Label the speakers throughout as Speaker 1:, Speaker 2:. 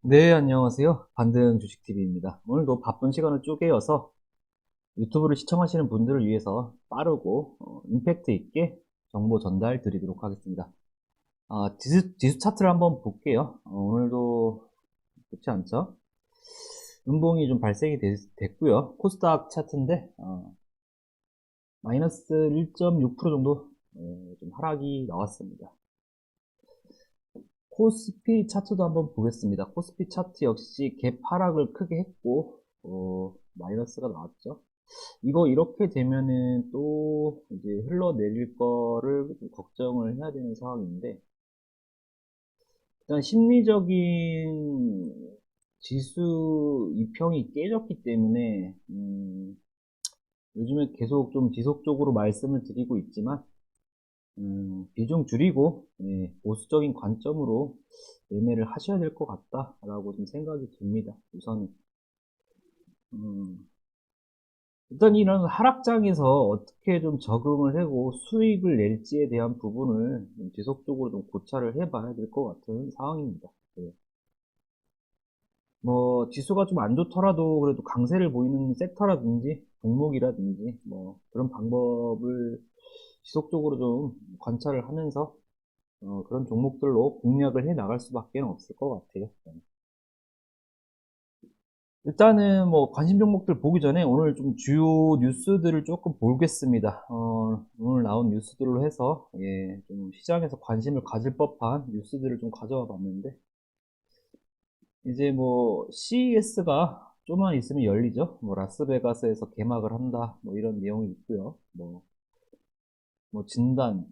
Speaker 1: 네, 안녕하세요. 반등 주식TV입니다. 오늘도 바쁜 시간을 쪼개어서 유튜브를 시청하시는 분들을 위해서 빠르고 임팩트 있게 정보 전달 드리도록 하겠습니다. 지수 차트를 한번 볼게요. 오늘도 좋지 않죠? 음봉이 좀 발생이 됐고요. 코스닥 차트인데 마이너스 1.6% 정도 좀 하락이 나왔습니다. 코스피 차트도 한번 보겠습니다. 코스피 차트 역시 갭 하락을 크게 했고 마이너스가 나왔죠. 이거 이렇게 되면은 또 이제 흘러내릴 거를 좀 걱정을 해야 되는 상황인데, 일단 심리적인 지수 이평이 깨졌기 때문에 요즘에 계속 좀 지속적으로 말씀을 드리고 있지만 비중 줄이고 보수적인 관점으로 매매를 하셔야 될 것 같다라고 좀 생각이 듭니다. 우선은 음, 일단 이런 하락장에서 어떻게 좀 적응을 하고 수익을 낼지에 대한 부분을 좀 지속적으로 좀 고찰을 해봐야 될 것 같은 상황입니다. 네. 뭐 지수가 좀 안 좋더라도 그래도 강세를 보이는 섹터라든지 종목이라든지 뭐 그런 방법을 지속적으로 좀 관찰을 하면서 그런 종목들로 공략을 해 나갈 수밖에 없을 것 같아요. 네. 일단은 뭐 관심 종목들 보기 전에 오늘 좀 주요 뉴스들을 조금 보겠습니다. 오늘 나온 뉴스들로 해서 좀 시장에서 관심을 가질 법한 뉴스들을 좀 가져와 봤는데, 이제 뭐 CES가 좀만 있으면 열리죠. 뭐 라스베가스에서 개막을 한다. 뭐 이런 내용이 있고요. 뭐 진단,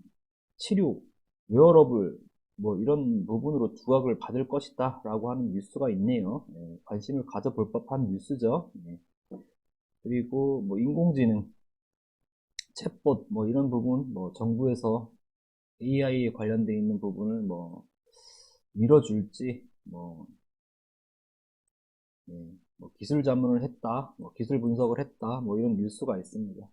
Speaker 1: 치료, 웨어러블 뭐 이런 부분으로 두각을 받을 것이다 라고 하는 뉴스가 있네요. 관심을 가져볼 법한 뉴스죠. 그리고 뭐 인공지능, 챗봇 뭐 이런 부분, 뭐 정부에서 AI에 관련돼 있는 부분을 뭐 밀어줄지, 뭐 기술 자문을 했다, 뭐 기술 분석을 했다, 뭐 이런 뉴스가 있습니다.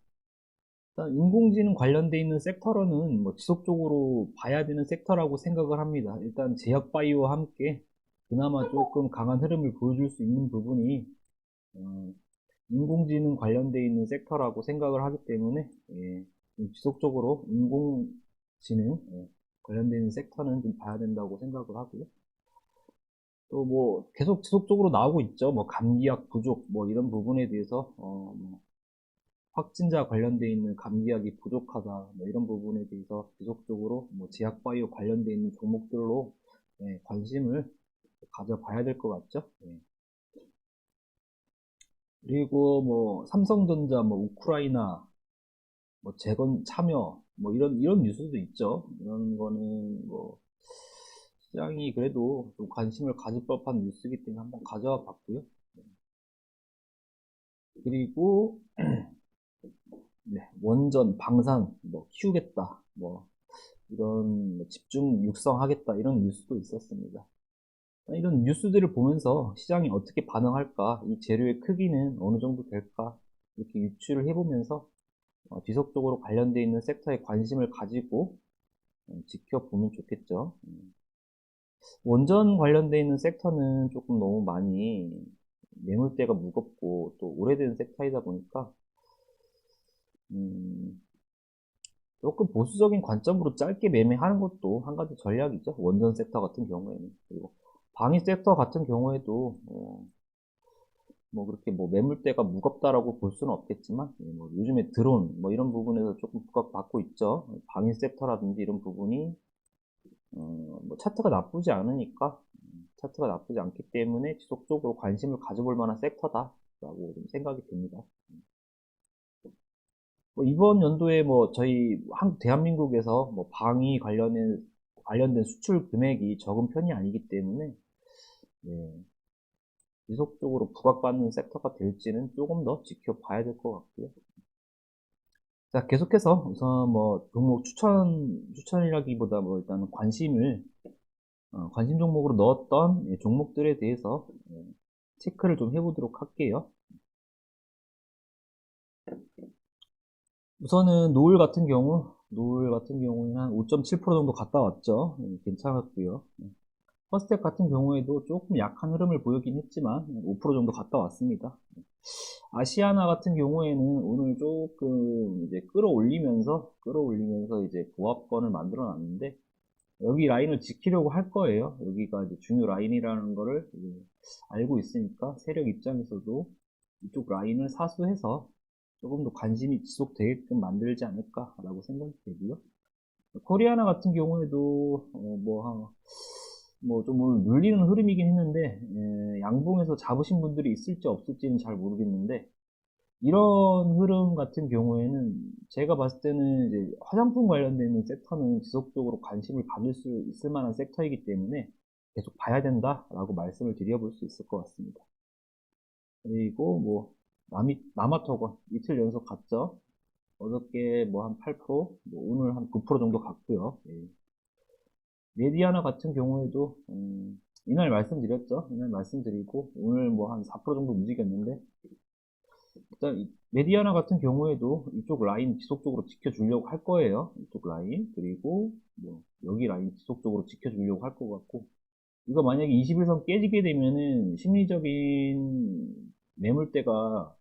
Speaker 1: 일단 인공지능 관련돼 있는 섹터로는 뭐 지속적으로 봐야 되는 섹터라고 생각을 합니다. 일단 제약 바이오와 함께 그나마 조금 강한 흐름을 보여줄 수 있는 부분이 어, 인공지능 관련돼 있는 섹터라고 생각을 하기 때문에 좀 지속적으로 인공지능 관련돼 있는 섹터는 좀 봐야 된다고 생각을 하고요. 또 뭐 계속 지속적으로 나오고 있죠. 뭐 감기약 부족 뭐 이런 부분에 대해서 뭐 확진자 관련돼 있는 감기약이 부족하다 뭐 이런 부분에 대해서 지속적으로 뭐 제약바이오 관련돼 있는 종목들로 관심을 가져봐야 될 것 같죠. 그리고 뭐 삼성전자, 뭐 우크라이나, 뭐 재건 참여, 뭐 이런 뉴스도 있죠. 이런 거는 뭐 시장이 그래도 좀 관심을 가질 법한 뉴스이기 때문에 한번 가져와 봤고요. 그리고 원전, 방산 뭐 키우겠다, 뭐 이런 뭐 집중 육성하겠다 이런 뉴스도 있었습니다. 이런 뉴스들을 보면서 시장이 어떻게 반응할까, 이 재료의 크기는 어느 정도 될까 이렇게 유추를 해보면서 지속적으로 관련되어 있는 섹터에 관심을 가지고 지켜보면 좋겠죠. 원전 관련되어 있는 섹터는 조금 너무 많이 매물대가 무겁고 또 오래된 섹터이다 보니까 음, 조금 보수적인 관점으로 짧게 매매하는 것도 한 가지 전략이죠. 원전 섹터 같은 경우에는. 그리고 방위 섹터 같은 경우에도 뭐 그렇게 뭐 매물대가 무겁다라고 볼 수는 없겠지만 뭐 요즘에 드론 뭐 이런 부분에서 조금 부각받고 있죠. 방위 섹터라든지 이런 부분이 뭐 차트가 나쁘지 않으니까, 차트가 나쁘지 않기 때문에 지속적으로 관심을 가져볼 만한 섹터다라고 좀 생각이 듭니다. 뭐 이번 연도에 뭐 저희 대한민국에서 뭐 방위 관련된 수출 금액이 적은 편이 아니기 때문에 예, 지속적으로 부각받는 섹터가 될지는 조금 더 지켜봐야 될 것 같고요. 자, 계속해서 우선 뭐 종목 추천이라기보다 뭐 일단 관심 종목으로 넣었던 종목들에 대해서 체크를 좀 해보도록 할게요. 우선은 노을 같은 경우는 한 5.7% 정도 갔다 왔죠. 괜찮았고요. 퍼스텍 같은 경우에도 조금 약한 흐름을 보이긴 했지만 5% 정도 갔다 왔습니다. 아시아나 같은 경우에는 오늘 조금 이제 끌어올리면서 이제 보합권을 만들어 놨는데, 여기 라인을 지키려고 할 거예요. 여기가 이제 중요 라인이라는 거를 이제 알고 있으니까 세력 입장에서도 이쪽 라인을 사수해서 조금 더 관심이 지속되게끔 만들지 않을까라고 생각이 되고요. 코리아나 같은 경우에도 좀 오늘 눌리는 흐름이긴 했는데, 양봉에서 잡으신 분들이 있을지 없을지는 잘 모르겠는데, 이런 흐름 같은 경우에는 제가 봤을 때는 이제 화장품 관련된 있는 섹터는 지속적으로 관심을 가질 수 있을 만한 섹터이기 때문에 계속 봐야 된다라고 말씀을 드려볼 수 있을 것 같습니다. 그리고 남아토건 이틀 연속 갔죠. 어저께 한 8%, 오늘 한 9% 정도 갔고요. 예. 메디아나 같은 경우에도 이날 말씀드렸죠. 이날 말씀드리고 오늘 한 4% 정도 움직였는데, 일단 메디아나 같은 경우에도 이쪽 라인 지속적으로 지켜주려고 할 거예요. 이쪽 라인, 그리고 여기 라인 지속적으로 지켜주려고 할 것 같고, 이거 만약에 21선 깨지게 되면은 심리적인 매물대가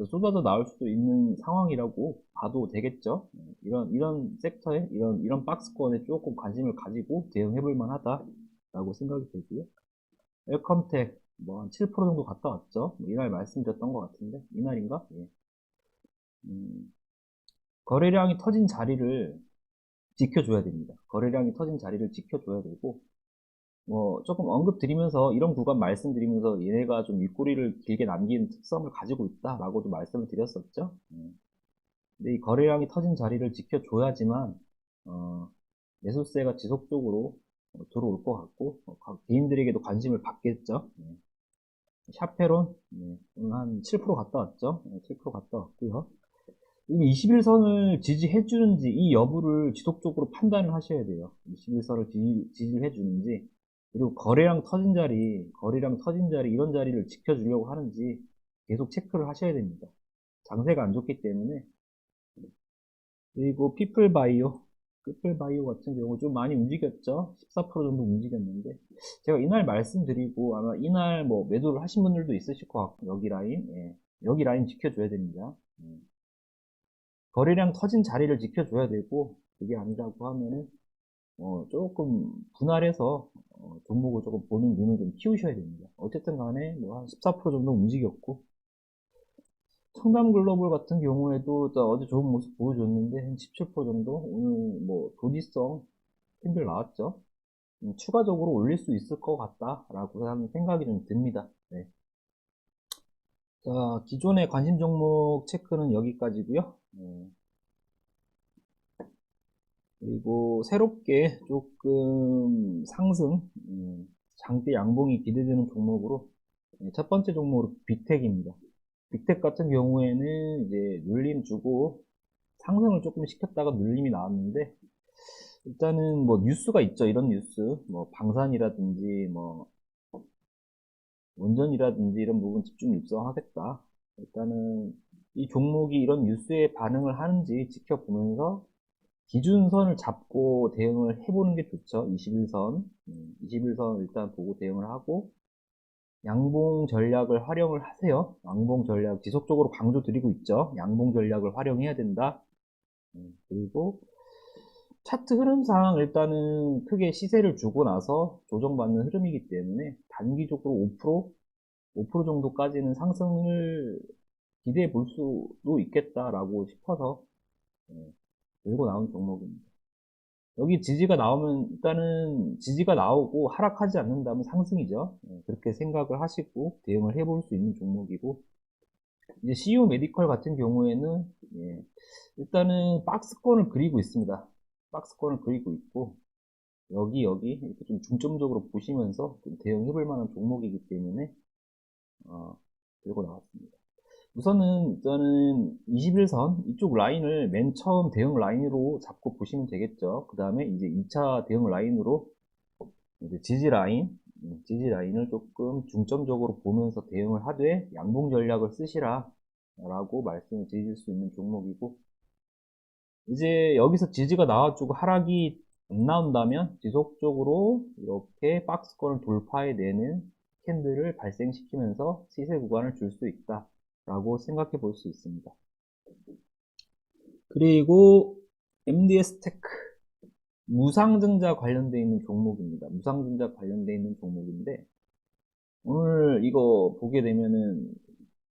Speaker 1: 쏟아져 나올 수도 있는 상황이라고 봐도 되겠죠. 이런 섹터에 이런 박스권에 조금 관심을 가지고 대응해 볼 만하다라고 생각이 되고요. 웰컴텍 한 7% 정도 갔다 왔죠. 이날 말씀드렸던 것 같은데, 이날인가? 예. 거래량이 터진 자리를 지켜줘야 됩니다. 거래량이 터진 자리를 지켜줘야 되고, 조금 언급 드리면서, 이런 구간 말씀드리면서 얘네가 좀 윗꼬리를 길게 남긴 특성을 가지고 있다라고도 말씀을 드렸었죠. 근데 이 거래량이 터진 자리를 지켜줘야지만 매수세가 지속적으로 들어올 것 같고, 개인들에게도 관심을 받겠죠. 샤페론 오늘 한 7% 갔다 왔죠. 7% 갔다 왔고요. 21선을 지지해주는지 이 여부를 지속적으로 판단을 하셔야 돼요. 21선을 지지를 해주는지, 그리고 거래량 터진 자리 이런 자리를 지켜주려고 하는지 계속 체크를 하셔야 됩니다. 장세가 안 좋기 때문에. 그리고 피플바이오 같은 경우 좀 많이 움직였죠. 14% 정도 움직였는데, 제가 이날 말씀드리고 아마 이날 매도를 하신 분들도 있으실 것 같고, 여기 라인, 여기 라인 지켜줘야 됩니다. 거래량 터진 자리를 지켜줘야 되고, 그게 아니라고 하면은 조금 분할해서 종목을 조금 보는 눈을 좀 키우셔야 됩니다. 어쨌든 간에 한 14% 정도 움직였고, 청담글로벌 같은 경우에도 어제 좋은 모습 보여줬는데 한 17% 정도, 오늘 도지성 캔들 나왔죠. 추가적으로 올릴 수 있을 것 같다라고 하는 생각이 좀 듭니다. 네. 자, 기존의 관심 종목 체크는 여기까지고요. 그리고 새롭게 조금 상승, 장대 양봉이 기대되는 종목으로, 첫 번째 종목으로 빅텍입니다. 빅텍 같은 경우에는 이제 눌림 주고 상승을 조금 시켰다가 눌림이 나왔는데, 일단은 뉴스가 있죠. 이런 뉴스, 방산이라든지 원전이라든지 이런 부분 집중 육성하겠다. 일단은 이 종목이 이런 뉴스에 반응을 하는지 지켜보면서 기준선을 잡고 대응을 해보는 게 좋죠. 21선. 21선 일단 보고 대응을 하고, 양봉 전략을 활용을 하세요. 양봉 전략 지속적으로 강조드리고 있죠. 양봉 전략을 활용해야 된다. 그리고 차트 흐름상 일단은 크게 시세를 주고 나서 조정받는 흐름이기 때문에 단기적으로 5% 정도까지는 상승을 기대해 볼 수도 있겠다라고 싶어서 들고 나온 종목입니다. 여기 지지가 나오면 일단은 지지가 나오고 하락하지 않는다면 상승이죠. 그렇게 생각을 하시고 대응을 해볼 수 있는 종목이고, 이제 CU 메디컬 같은 경우에는 일단은 박스권을 그리고 있습니다. 박스권을 그리고 있고, 여기 이렇게 좀 중점적으로 보시면서 좀 대응해 볼 만한 종목이기 때문에 들고 나왔습니다. 우선은 저는 21선 이쪽 라인을 맨 처음 대응 라인으로 잡고 보시면 되겠죠. 그 다음에 이제 2차 대응 라인으로 이제 지지 라인을 조금 중점적으로 보면서 대응을 하되 양봉 전략을 쓰시라 라고 말씀을 드릴 수 있는 종목이고, 이제 여기서 지지가 나와주고 하락이 안 나온다면 지속적으로 이렇게 박스권을 돌파해내는 캔들을 발생시키면서 시세 구간을 줄 수 있다 라고 생각해 볼 수 있습니다. 그리고 MDS 테크 무상증자 관련되어 있는 종목입니다. 무상증자 관련되어 있는 종목인데 오늘 이거 보게 되면은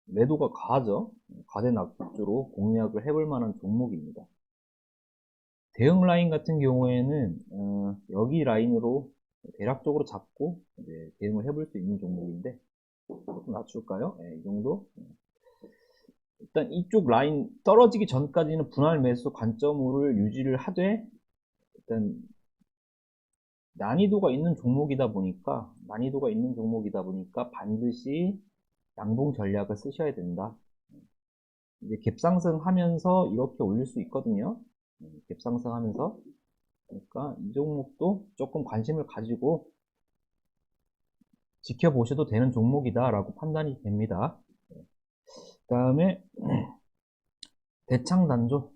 Speaker 1: 매도가 과하죠. 과대 낙폭주로 공략을 해볼 만한 종목입니다. 대응 라인 같은 경우에는 여기 라인으로 대략적으로 잡고 대응을 해볼 수 있는 종목인데 조금 낮출까요? 네, 이 정도. 일단 이쪽 라인 떨어지기 전까지는 분할 매수 관점을 유지를 하되 일단 난이도가 있는 종목이다 보니까 반드시 양봉 전략을 쓰셔야 된다. 이제 갭상승하면서 이렇게 올릴 수 있거든요. 갭상승하면서. 그러니까 이 종목도 조금 관심을 가지고 지켜보셔도 되는 종목이다 라고 판단이 됩니다. 그 다음에 대창단조,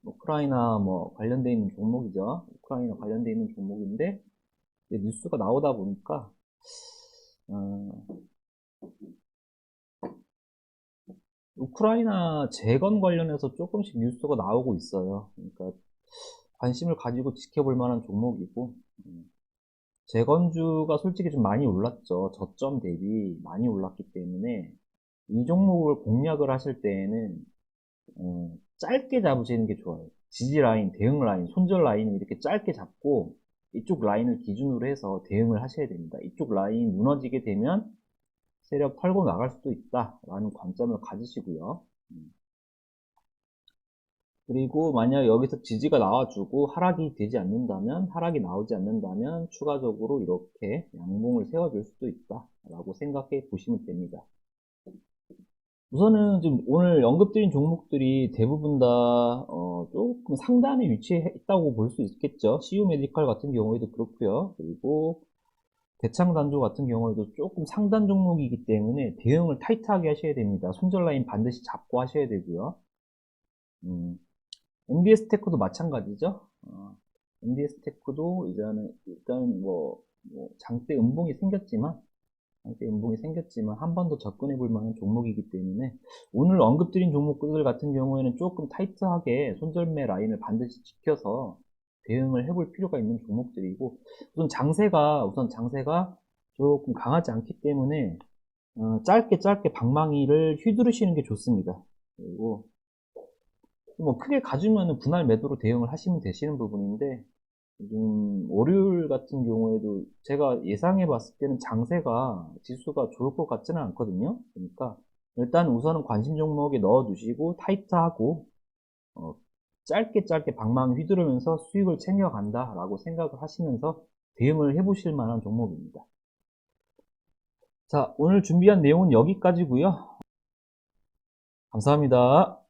Speaker 1: 우크라이나 뭐 관련되어 있는 종목이죠. 우크라이나 관련되어 있는 종목인데 뉴스가 나오다 보니까 우크라이나 재건 관련해서 조금씩 뉴스가 나오고 있어요. 그러니까 관심을 가지고 지켜볼 만한 종목이고 재건주가 솔직히 좀 많이 올랐죠. 저점 대비 많이 올랐기 때문에 이 종목을 공략을 하실 때에는 짧게 잡으시는 게 좋아요. 지지 라인, 대응 라인, 손절 라인을 이렇게 짧게 잡고 이쪽 라인을 기준으로 해서 대응을 하셔야 됩니다. 이쪽 라인 무너지게 되면 세력 털고 나갈 수도 있다 라는 관점을 가지시고요. 그리고 만약 여기서 지지가 나와주고 하락이 나오지 않는다면 추가적으로 이렇게 양봉을 세워줄 수도 있다 라고 생각해 보시면 됩니다. 우선은 지금 오늘 언급드린 종목들이 대부분 다 조금 상단에 위치해 있다고 볼 수 있겠죠. CU 메디컬 같은 경우에도 그렇고요. 그리고 대창단조 같은 경우에도 조금 상단 종목이기 때문에 대응을 타이트하게 하셔야 됩니다. 손절 라인 반드시 잡고 하셔야 되고요. MDS 테크도 마찬가지죠. MDS 테크도 일단 장대 음봉이 생겼지만 한 번 더 접근해 볼 만한 종목이기 때문에 오늘 언급드린 종목들 같은 경우에는 조금 타이트하게 손절매 라인을 반드시 지켜서 대응을 해볼 필요가 있는 종목들이고 우선 장세가 조금 강하지 않기 때문에 짧게 방망이를 휘두르시는 게 좋습니다. 그리고 뭐 크게 가주면 분할 매도로 대응을 하시면 되시는 부분인데 월요일 같은 경우에도 제가 예상해 봤을 때는 지수가 좋을 것 같지는 않거든요. 그러니까 일단 우선은 관심 종목에 넣어 두시고 타이트하고 짧게 방망이 휘두르면서 수익을 챙겨간다 라고 생각을 하시면서 대응을 해 보실 만한 종목입니다. 자, 오늘 준비한 내용은 여기까지고요. 감사합니다.